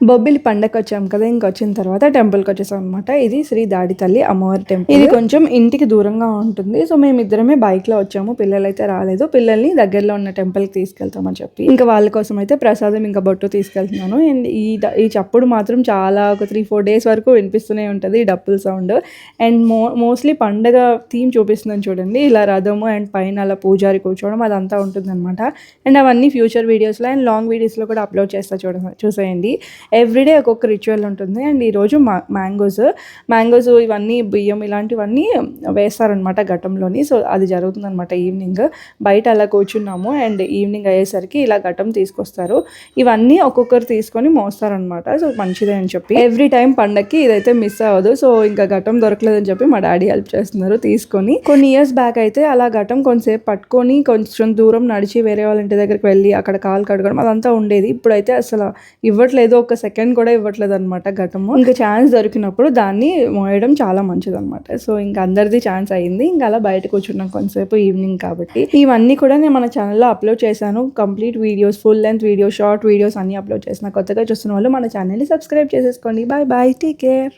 బొబ్బిలి పండగకి వచ్చాం కదా, ఇంకొచ్చిన తర్వాత టెంపుల్కి వచ్చేసాం అనమాట. ఇది శ్రీ దాడి తల్లి అమ్మవారి టెంపుల్. ఇది కొంచెం ఇంటికి దూరంగా ఉంటుంది. సో మేము ఇద్దరమే బైక్ లో వచ్చాము, పిల్లలు అయితే రాలేదు. పిల్లల్ని దగ్గరలో ఉన్న టెంపుల్ కి తీసుకెళ్తామని చెప్పి ఇంకా వాళ్ళ కోసం అయితే ప్రసాదం ఇంకా బొట్టు తీసుకెళ్తున్నాను. అండ్ ఈ చప్పుడు మాత్రం చాలా ఒక 3-4 డేస్ వరకు వినిపిస్తూనే ఉంటుంది ఈ డప్పుల సౌండ్. అండ్ మోస్ట్లీ పండగ థీమ్ చూపిస్తుందని చూడండి, ఇలా రథము అండ్ పైన అలా పూజారి కూర్చోవడం అదంతా ఉంటుంది అనమాట. అండ్ అవన్నీ ఫ్యూచర్ వీడియోస్లో అండ్ లాంగ్ వీడియోస్లో కూడా అప్లోడ్ చేస్తా, చూసేయండి. ఎవ్రీడే ఒక్కొక్క రిచువల్ ఉంటుంది. అండ్ ఈరోజు మ్యాంగోస్ ఇవన్నీ బియ్యం ఇలాంటివన్నీ వేస్తారనమాట ఘటంలోని. సో అది జరుగుతుంది అనమాట ఈవినింగ్. బయట అలా కూర్చున్నాము అండ్ ఈవినింగ్ అయ్యేసరికి ఇలా ఘటం తీసుకొస్తారు. ఇవన్నీ ఒక్కొక్కరు తీసుకొని మోస్తారనమాట. సో మంచిదే అని చెప్పి ఎవ్రీ టైం పండక్కి ఇదైతే మిస్ అవ్వదు. సో ఇంకా ఘటం దొరకలేదని చెప్పి మా డాడీ హెల్ప్ చేస్తున్నారు తీసుకొని. కొన్ని ఇయర్స్ బ్యాక్ అయితే అలా ఘటం కొంతసేపు పట్టుకొని కొంచెం దూరం నడిచి వేరే వాళ్ళ ఇంటి దగ్గరికి వెళ్ళి అక్కడ కాలు కడగడం అదంతా ఉండేది. ఇప్పుడైతే అసలు ఇవ్వట్లేదు, ఒక సెకండ్ కూడా ఇవ్వట్లేదు అనమాట ఘటము. ఇంకా ఛాన్స్ దొరికినప్పుడు దాన్ని మోయడం చాలా మంచిది అనమాట. సో ఇంకా అందరిది ఛాన్స్ అయ్యింది. ఇంకా అలా బయట కూర్చున్నాం కొంతసేపు ఈవినింగ్ కాబట్టి. ఇవన్నీ కూడా నేను మన ఛానల్లో అప్లోడ్ చేశాను. Complete videos, full length videos, short videos అన్ని అప్లోడ్ చేసిన. కొత్తగా చూస్తున్న వాళ్ళు మన ఛానల్ని సబ్స్క్రైబ్ చేసేసుకోండి. Bye bye, take care.